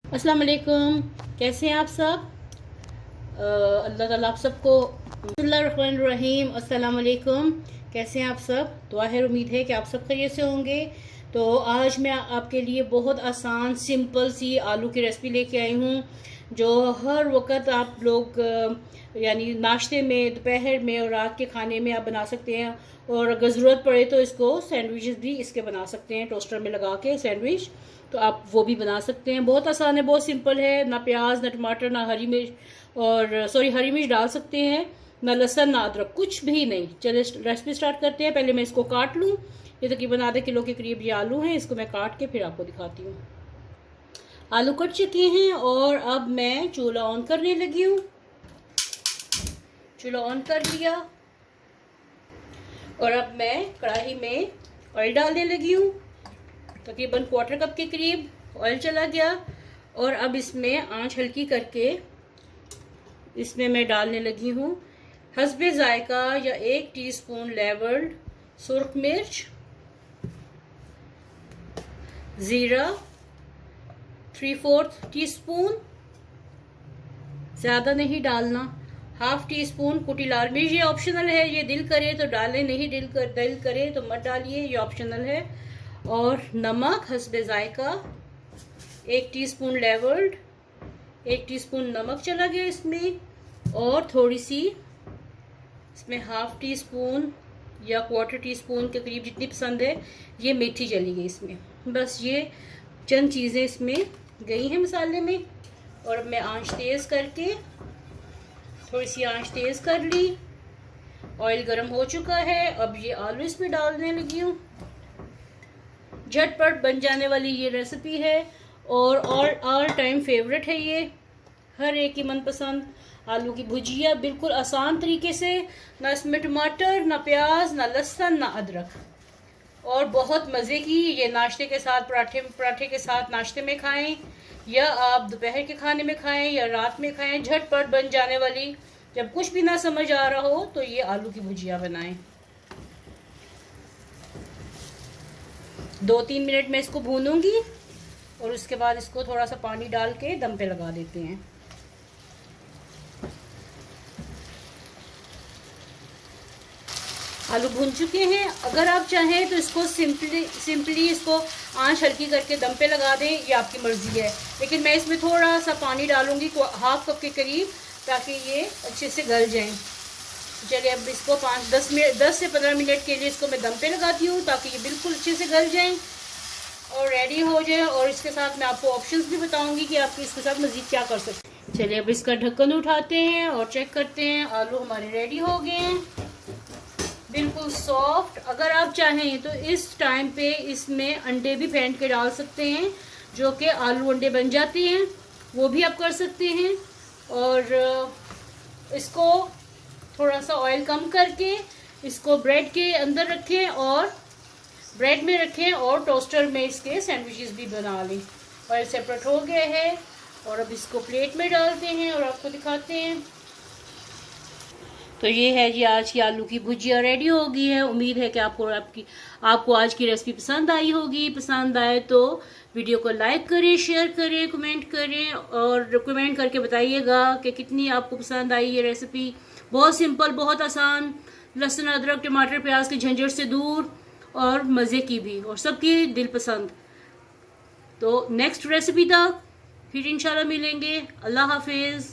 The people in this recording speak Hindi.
अस्सलाम वालेकुम। कैसे हैं आप सब? अल्लाह ताला आप सबको बिस्मिल्लाहिर्रहमानिर्रहीम। अस्सलाम वालेकुम। कैसे हैं आप सब? दुआ है, उम्मीद है कि आप सब खैरियत से होंगे। तो आज मैं आपके लिए बहुत आसान सिंपल सी आलू की रेसिपी लेके आई हूँ, जो हर वक्त आप लोग यानी नाश्ते में, दोपहर में और रात के खाने में आप बना सकते हैं। और अगर ज़रूरत पड़े तो इसको सैंडविचेस भी इसके बना सकते हैं, टोस्टर में लगा के सैंडविच, तो आप वो भी बना सकते हैं। बहुत आसान है, बहुत सिंपल है। ना प्याज, ना टमाटर, ना हरी मिर्च, और सॉरी हरी मिर्च डाल सकते हैं, ना लहसुन, ना अदरक, कुछ भी नहीं। चलिए रेसिपी स्टार्ट करते हैं। पहले मैं इसको काट लूँ। ये तकरीबन आधे किलो के करीब ये आलू हैं। इसको मैं काट के फिर आपको दिखाती हूँ। आलू कट चुके हैं और अब मैं चूल्हा ऑन करने लगी हूँ। चूल्हा ऑन कर लिया और अब मैं कढ़ाई में ऑयल डालने लगी हूँ। तकरीबन क्वार्टर कप के करीब ऑयल चला गया और अब इसमें आंच हल्की करके इसमें मैं डालने लगी हूँ हस्बे जायका या 1 टीस्पून लेवल्ड सुर्ख मिर्च, ज़ीरा 3/4 टीस्पून, ज़्यादा नहीं डालना, हाफ टी स्पून कुटी लाल मिर्च, ये ऑप्शनल है, ये दिल करे तो डालें, नहीं दिल करे तो मत डालिए, ये ऑप्शनल है। और नमक हस्बे जायका 1 टीस्पून लेवल्ड, 1 टीस्पून नमक चला गया इसमें, और थोड़ी सी इसमें हाफ टी स्पून या क्वार्टर टी स्पून के करीब, जितनी पसंद है, ये मेथी चली गई इसमें। बस ये चंद चीज़ें इसमें गई हैं मसाले में। और अब मैं आंच तेज़ करके, थोड़ी सी आंच तेज़ कर ली। ऑयल गर्म हो चुका है। अब ये आलू इसमें डालने लगी हूँ। झटपट बन जाने वाली ये रेसिपी है और ऑल टाइम फेवरेट है ये, हर एक की मनपसंद आलू की भुजिया, बिल्कुल आसान तरीके से। ना इसमें टमाटर, ना प्याज, ना लहसुन, ना अदरक, और बहुत मज़े की। ये नाश्ते के साथ, पराठे के साथ नाश्ते में खाएं, या आप दोपहर के खाने में खाएं, या रात में खाएं। झटपट बन जाने वाली, जब कुछ भी ना समझ आ रहा हो तो ये आलू की भुजिया बनाएं। 2-3 मिनट में इसको भूनूंगी और उसके बाद इसको थोड़ा सा पानी डाल के दम पे लगा देते हैं। आलू भून चुके हैं। अगर आप चाहें तो इसको सिंपली इसको आंच हल्की करके दम पे लगा दें, ये आपकी मर्जी है। लेकिन मैं इसमें थोड़ा सा पानी डालूंगी, हाफ कप के करीब, ताकि ये अच्छे से गल जाएं। चलिए अब इसको 10 से 15 मिनट के लिए इसको मैं दम पे लगाती हूँ, ताकि ये बिल्कुल अच्छे से गल जाएं और रेडी हो जाए। और इसके साथ मैं आपको ऑप्शंस भी बताऊंगी कि आप इसके साथ मज़ीद क्या कर सकते हैं। चलिए अब इसका ढक्कन उठाते हैं और चेक करते हैं। आलू हमारे रेडी हो गए हैं, बिल्कुल सॉफ्ट। अगर आप चाहें तो इस टाइम पे इसमें अंडे भी फेंट के डाल सकते हैं, जो कि आलू अंडे बन जाते हैं, वो भी आप कर सकते हैं। और इसको थोड़ा सा ऑयल कम करके इसको ब्रेड के अंदर रखें और ब्रेड में रखें और टोस्टर में इसके सैंडविचेस भी बना लें। ऑयल सेपरेट हो गया है और अब इसको प्लेट में डालते हैं और आपको दिखाते हैं। तो ये है जी, आज की आलू की भुजिया रेडी हो गई है। उम्मीद है कि आपको आज की रेसिपी पसंद आई होगी। पसंद आए तो वीडियो को लाइक करें, शेयर करें, कमेंट करें, और कमेंट करके बताइएगा कि कितनी आपको पसंद आई ये रेसिपी। बहुत सिंपल, बहुत आसान, लहसुन अदरक टमाटर प्याज के झंझट से दूर, और मज़े की भी, और सबकी दिल पसंद। तो नेक्स्ट रेसिपी तक फिर इंशाल्लाह मिलेंगे। अल्लाह हाफिज़।